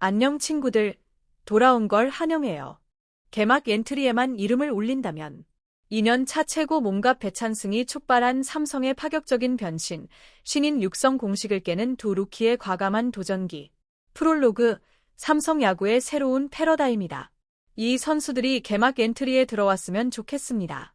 안녕 친구들, 돌아온 걸 환영해요. 개막 엔트리에만 이름을 올린다면 2년 차 최고 몸값 배찬승이 촉발한 삼성의 파격적인 변신, 신인 육성 공식을 깨는 두 루키의 과감한 도전기. 프롤로그, 삼성 야구의 새로운 패러다임이다. 이 선수들이 개막 엔트리에 들어왔으면 좋겠습니다.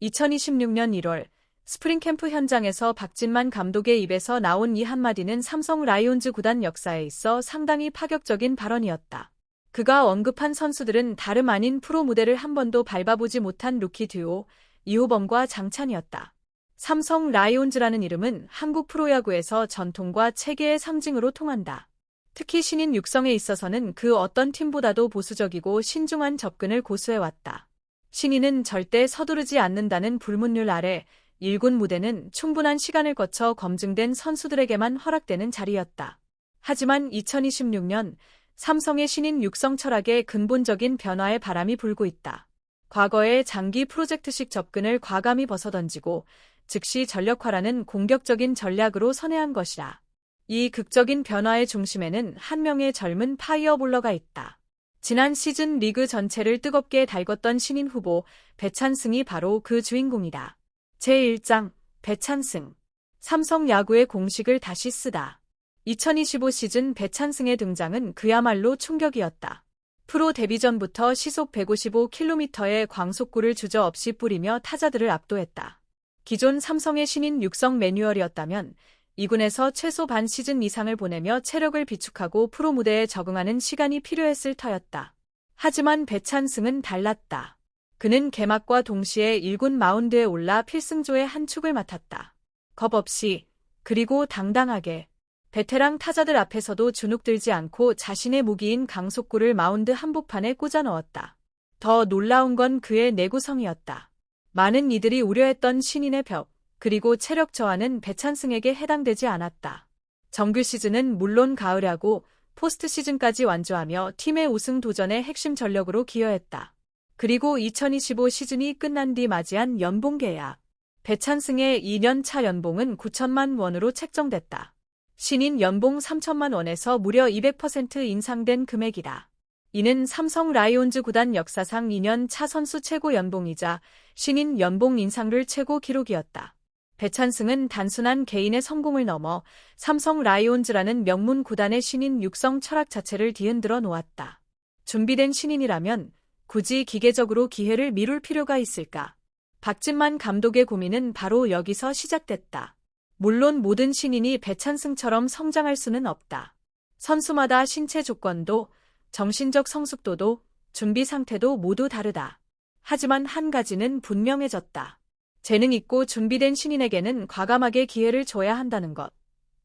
2026년 1월 스프링 캠프 현장에서 박진만 감독의 입에서 나온 이 한마디는 삼성 라이온즈 구단 역사에 있어 상당히 파격적인 발언이었다. 그가 언급한 선수들은 다름 아닌 프로 무대를 한 번도 밟아보지 못한 루키 듀오 이호범과 장찬이었다. 삼성 라이온즈라는 이름은 한국 프로야구에서 전통과 체계의 상징으로 통한다. 특히 신인 육성에 있어서는 그 어떤 팀보다도 보수적이고 신중한 접근을 고수해왔다. 신인은 절대 서두르지 않는다는 불문율 아래 1군 무대는 충분한 시간을 거쳐 검증된 선수들에게만 허락되는 자리였다. 하지만 2026년 삼성의 신인 육성 철학에 근본적인 변화의 바람이 불고 있다. 과거의 장기 프로젝트식 접근을 과감히 벗어던지고 즉시 전력화라는 공격적인 전략으로 선회한 것이다. 이 극적인 변화의 중심에는 한 명의 젊은 파이어볼러가 있다. 지난 시즌 리그 전체를 뜨겁게 달궜던 신인 후보 배찬승이 바로 그 주인공이다. 제1장 배찬승. 삼성 야구의 공식을 다시 쓰다. 2025 시즌 배찬승의 등장은 그야말로 충격이었다. 프로 데뷔 전부터 시속 155km의 광속구를 주저없이 뿌리며 타자들을 압도했다. 기존 삼성의 신인 육성 매뉴얼이었다면 2군에서 최소 반 시즌 이상을 보내며 체력을 비축하고 프로 무대에 적응하는 시간이 필요했을 터였다. 하지만 배찬승은 달랐다. 그는 개막과 동시에 1군 마운드에 올라 필승조의 한 축을 맡았다. 겁 없이, 그리고 당당하게. 베테랑 타자들 앞에서도 주눅들지 않고 자신의 무기인 강속구를 마운드 한복판에 꽂아 넣었다. 더 놀라운 건 그의 내구성이었다. 많은 이들이 우려했던 신인의 벽, 그리고 체력 저하는 배찬승에게 해당되지 않았다. 정규 시즌은 물론 가을 야구, 포스트 시즌까지 완주하며 팀의 우승 도전에 핵심 전력으로 기여했다. 그리고 2025 시즌이 끝난 뒤 맞이한 연봉 계약. 배찬승의 2년 차 연봉은 9천만 원으로 책정됐다. 신인 연봉 3천만 원에서 무려 200% 인상된 금액이다. 이는 삼성 라이온즈 구단 역사상 2년 차 선수 최고 연봉이자 신인 연봉 인상률 최고 기록이었다. 배찬승은 단순한 개인의 성공을 넘어 삼성 라이온즈라는 명문 구단의 신인 육성 철학 자체를 뒤흔들어 놓았다. 준비된 신인이라면 굳이 기계적으로 기회를 미룰 필요가 있을까? 박진만 감독의 고민은 바로 여기서 시작됐다. 물론 모든 신인이 배찬승처럼 성장할 수는 없다. 선수마다 신체 조건도, 정신적 성숙도도, 준비 상태도 모두 다르다. 하지만 한 가지는 분명해졌다. 재능 있고 준비된 신인에게는 과감하게 기회를 줘야 한다는 것.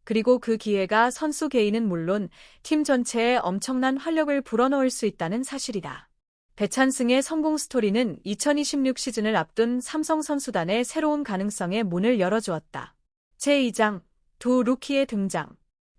그리고 그 기회가 선수 개인은 물론 팀 전체에 엄청난 활력을 불어넣을 수 있다는 사실이다. 배찬승의 성공 스토리는 2026 시즌을 앞둔 삼성 선수단의 새로운 가능성의 문을 열어주었다. 제2장, 두 루키의 등장.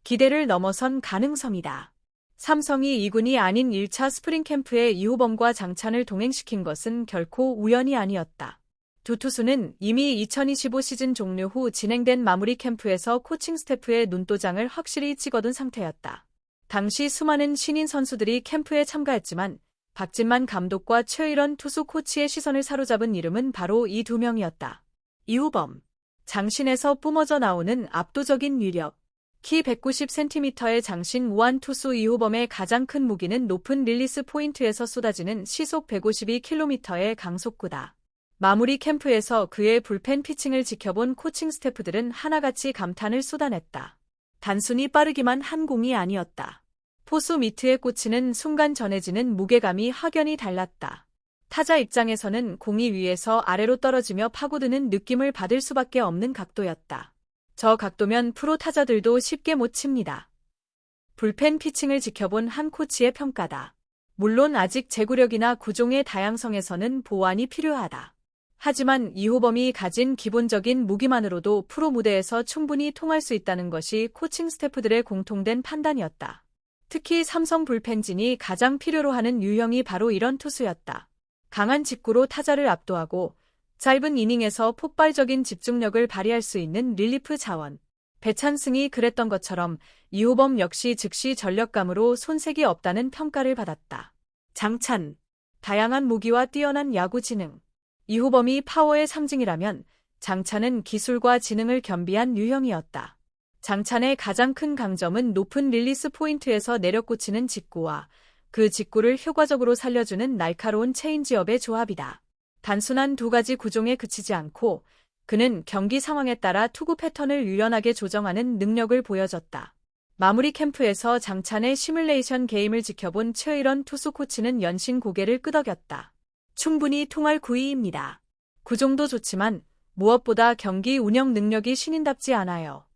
기대를 넘어선 가능성이다. 삼성이 2군이 아닌 1차 스프링 캠프에 이호범과 장찬을 동행시킨 것은 결코 우연이 아니었다. 두 투수는 이미 2025 시즌 종료 후 진행된 마무리 캠프에서 코칭 스태프의 눈도장을 확실히 찍어둔 상태였다. 당시 수많은 신인 선수들이 캠프에 참가했지만 박진만 감독과 최일원 투수 코치의 시선을 사로잡은 이름은 바로 이 두 명이었다. 이호범. 장신에서 뿜어져 나오는 압도적인 위력. 키 190cm의 장신 우완 투수 이호범의 가장 큰 무기는 높은 릴리스 포인트에서 쏟아지는 시속 152km의 강속구다. 마무리 캠프에서 그의 불펜 피칭을 지켜본 코칭 스태프들은 하나같이 감탄을 쏟아냈다. 단순히 빠르기만 한 공이 아니었다. 포수 미트에 꽂히는 순간 전해지는 무게감이 확연히 달랐다. 타자 입장에서는 공이 위에서 아래로 떨어지며 파고드는 느낌을 받을 수밖에 없는 각도였다. 저 각도면 프로 타자들도 쉽게 못 칩니다. 불펜 피칭을 지켜본 한 코치의 평가다. 물론 아직 제구력이나 구종의 다양성에서는 보완이 필요하다. 하지만 이호범이 가진 기본적인 무기만으로도 프로 무대에서 충분히 통할 수 있다는 것이 코칭 스태프들의 공통된 판단이었다. 특히 삼성 불펜진이 가장 필요로 하는 유형이 바로 이런 투수였다. 강한 직구로 타자를 압도하고 짧은 이닝에서 폭발적인 집중력을 발휘할 수 있는 릴리프 자원. 배찬승이 그랬던 것처럼 이호범 역시 즉시 전력감으로 손색이 없다는 평가를 받았다. 장찬, 다양한 무기와 뛰어난 야구 지능. 이호범이 파워의 상징이라면 장찬은 기술과 지능을 겸비한 유형이었다. 장찬의 가장 큰 강점은 높은 릴리스 포인트에서 내려꽂히는 직구와 그 직구를 효과적으로 살려주는 날카로운 체인지업의 조합이다. 단순한 두 가지 구종에 그치지 않고 그는 경기 상황에 따라 투구 패턴을 유연하게 조정하는 능력을 보여줬다. 마무리 캠프에서 장찬의 시뮬레이션 게임을 지켜본 최의런 투수 코치는 연신 고개를 끄덕였다. 충분히 통할 구위입니다. 구종도 좋지만 무엇보다 경기 운영 능력이 신인답지 않아요.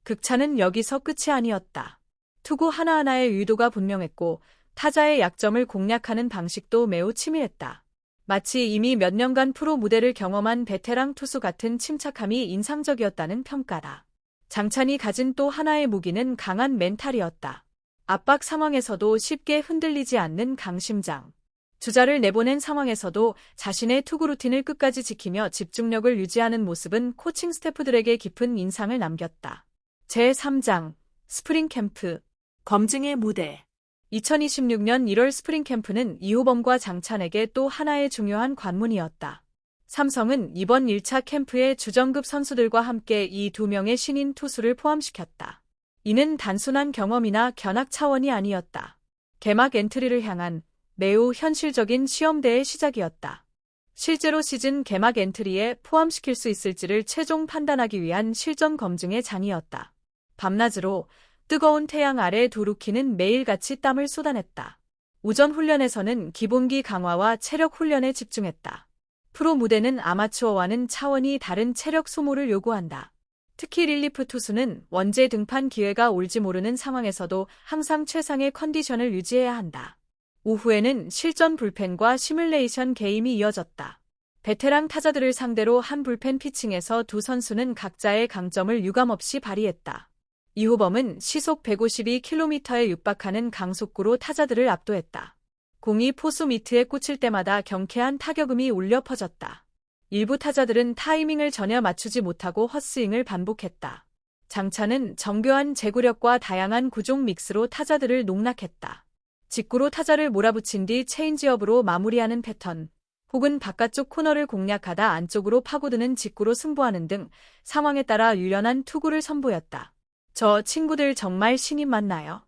극찬은 여기서 끝이 아니었다. 투구 하나하나의 의도가 분명했고 타자의 약점을 공략하는 방식도 매우 치밀했다. 마치 이미 몇 년간 프로 무대를 경험한 베테랑 투수 같은 침착함이 인상적이었다는 평가다. 장찬이 가진 또 하나의 무기는 강한 멘탈이었다. 압박 상황에서도 쉽게 흔들리지 않는 강심장. 주자를 내보낸 상황에서도 자신의 투구 루틴을 끝까지 지키며 집중력을 유지하는 모습은 코칭 스태프들에게 깊은 인상을 남겼다. 제3장 스프링 캠프 검증의 무대. 2026년 1월 스프링 캠프는 이호범과 장찬에게 또 하나의 중요한 관문이었다. 삼성은 이번 1차 캠프에 주전급 선수들과 함께 이 두 명의 신인 투수를 포함시켰다. 이는 단순한 경험이나 견학 차원이 아니었다. 개막 엔트리를 향한 매우 현실적인 시험대의 시작이었다. 실제로 시즌 개막 엔트리에 포함시킬 수 있을지를 최종 판단하기 위한 실전 검증의 장이었다. 밤낮으로 뜨거운 태양 아래 두 루키는 매일같이 땀을 쏟아냈다. 오전 훈련에서는 기본기 강화와 체력 훈련에 집중했다. 프로 무대는 아마추어와는 차원이 다른 체력 소모를 요구한다. 특히 릴리프 투수는 원제 등판 기회가 올지 모르는 상황에서도 항상 최상의 컨디션을 유지해야 한다. 오후에는 실전 불펜과 시뮬레이션 게임이 이어졌다. 베테랑 타자들을 상대로 한 불펜 피칭에서 두 선수는 각자의 강점을 유감없이 발휘했다. 이호범은 시속 152km에 육박하는 강속구로 타자들을 압도했다. 공이 포수 미트에 꽂힐 때마다 경쾌한 타격음이 울려 퍼졌다. 일부 타자들은 타이밍을 전혀 맞추지 못하고 헛스윙을 반복했다. 장찬은 정교한 제구력과 다양한 구종 믹스로 타자들을 농락했다. 직구로 타자를 몰아붙인 뒤 체인지업으로 마무리하는 패턴, 혹은 바깥쪽 코너를 공략하다 안쪽으로 파고드는 직구로 승부하는 등 상황에 따라 유연한 투구를 선보였다. 저 친구들 정말 신인 맞나요?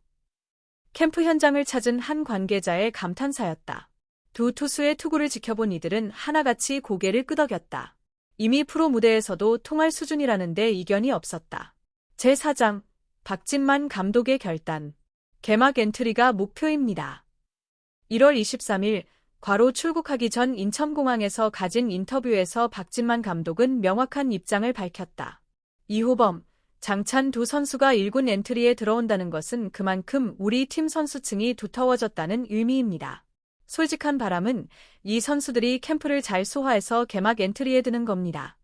캠프 현장을 찾은 한 관계자의 감탄사였다. 두 투수의 투구를 지켜본 이들은 하나같이 고개를 끄덕였다. 이미 프로 무대에서도 통할 수준이라는데 이견이 없었다. 제4장 박진만 감독의 결단. 개막 엔트리가 목표입니다. 1월 23일 괄호 출국하기 전 인천공항에서 가진 인터뷰에서 박진만 감독은 명확한 입장을 밝혔다. 이호범, 장찬 두 선수가 1군 엔트리에 들어온다는 것은 그만큼 우리 팀 선수층이 두터워졌다는 의미입니다. 솔직한 바람은 이 선수들이 캠프를 잘 소화해서 개막 엔트리에 드는 겁니다.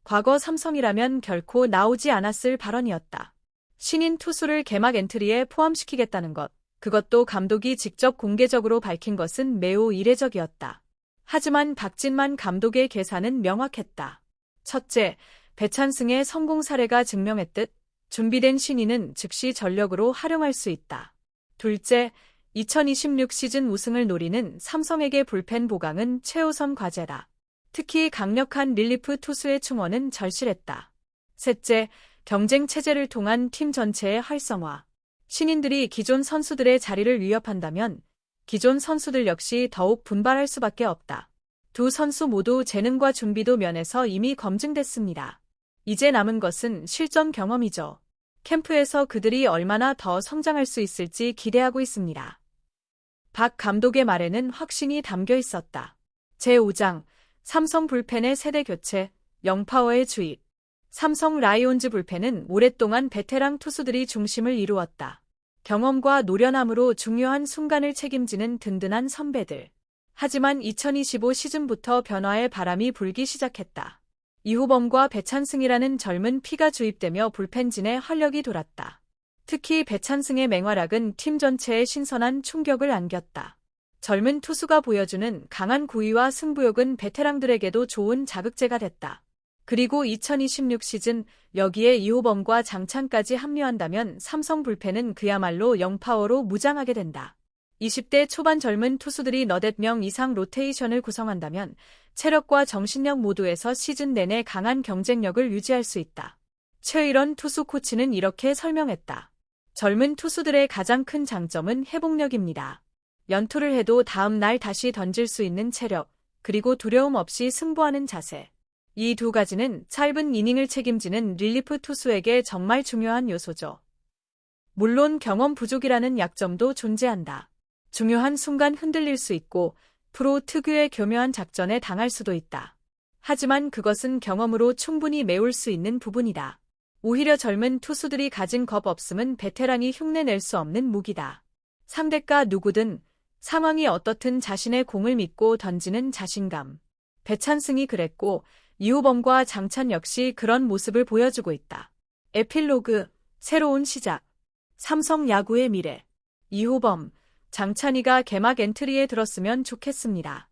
과거 삼성이라면 결코 나오지 않았을 발언이었다. 신인 투수를 개막 엔트리에 포함시키겠다는 것, 그것도 감독이 직접 공개적으로 밝힌 것은 매우 이례적이었다. 하지만 박진만 감독의 계산은 명확했다. 첫째, 배찬승의 성공 사례가 증명했듯 준비된 신인은 즉시 전력으로 활용할 수 있다. 둘째, 2026 시즌 우승을 노리는 삼성에게 불펜 보강은 최우선 과제다. 특히 강력한 릴리프 투수의 충원은 절실했다. 셋째, 경쟁 체제를 통한 팀 전체의 활성화. 신인들이 기존 선수들의 자리를 위협한다면 기존 선수들 역시 더욱 분발할 수밖에 없다. 두 선수 모두 재능과 준비도 면에서 이미 검증됐습니다. 이제 남은 것은 실전 경험이죠. 캠프에서 그들이 얼마나 더 성장할 수 있을지 기대하고 있습니다. 박 감독의 말에는 확신이 담겨 있었다. 제5장 삼성 불펜의 세대 교체, 영파워의 주입. 삼성 라이온즈 불펜은 오랫동안 베테랑 투수들이 중심을 이루었다. 경험과 노련함으로 중요한 순간을 책임지는 든든한 선배들. 하지만 2025 시즌부터 변화의 바람이 불기 시작했다. 이호범과 배찬승이라는 젊은 피가 주입되며 불펜진에 활력이 돌았다. 특히 배찬승의 맹활약은 팀 전체에 신선한 충격을 안겼다. 젊은 투수가 보여주는 강한 구위와 승부욕은 베테랑들에게도 좋은 자극제가 됐다. 그리고 2026 시즌 여기에 이호범과 장찬까지 합류한다면 삼성 불펜은 그야말로 영파워로 무장하게 된다. 20대 초반 젊은 투수들이 너댓 명 이상 로테이션을 구성한다면 체력과 정신력 모두에서 시즌 내내 강한 경쟁력을 유지할 수 있다. 최일원 투수 코치는 이렇게 설명했다. 젊은 투수들의 가장 큰 장점은 회복력입니다. 연투를 해도 다음 날 다시 던질 수 있는 체력, 그리고 두려움 없이 승부하는 자세. 이 두 가지는 짧은 이닝을 책임지는 릴리프 투수에게 정말 중요한 요소죠. 물론 경험 부족이라는 약점도 존재한다. 중요한 순간 흔들릴 수 있고 프로 특유의 교묘한 작전에 당할 수도 있다. 하지만 그것은 경험으로 충분히 메울 수 있는 부분이다. 오히려 젊은 투수들이 가진 겁 없음은 베테랑이 흉내낼 수 없는 무기다. 상대가 누구든 상황이 어떻든 자신의 공을 믿고 던지는 자신감. 배찬승이 그랬고 이호범과 장찬 역시 그런 모습을 보여주고 있다. 에필로그, 새로운 시작. 삼성 야구의 미래. 이호범, 장찬희가 개막 엔트리에 들었으면 좋겠습니다.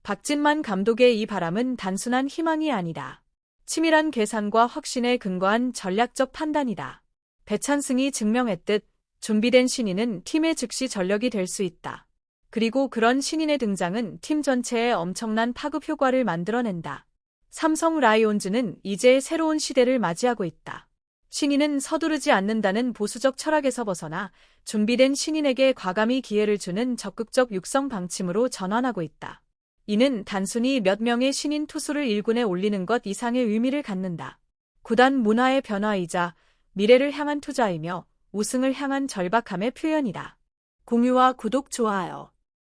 박진만 감독의 이 바람은 단순한 희망이 아니다. 치밀한 계산과 확신에 근거한 전략적 판단이다. 배찬승이 증명했듯 준비된 신인은 팀의 즉시 전력이 될 수 있다. 그리고 그런 신인의 등장은 팀 전체에 엄청난 파급 효과를 만들어낸다. 삼성 라이온즈는 이제 새로운 시대를 맞이하고 있다. 신인은 서두르지 않는다는 보수적 철학에서 벗어나 준비된 신인에게 과감히 기회를 주는 적극적 육성 방침으로 전환하고 있다. 이는 단순히 몇 명의 신인 투수를 1군에 올리는 것 이상의 의미를 갖는다. 구단 문화의 변화이자 미래를 향한 투자이며 우승을 향한 절박함의 표현이다. 공유와 구독, 좋아요.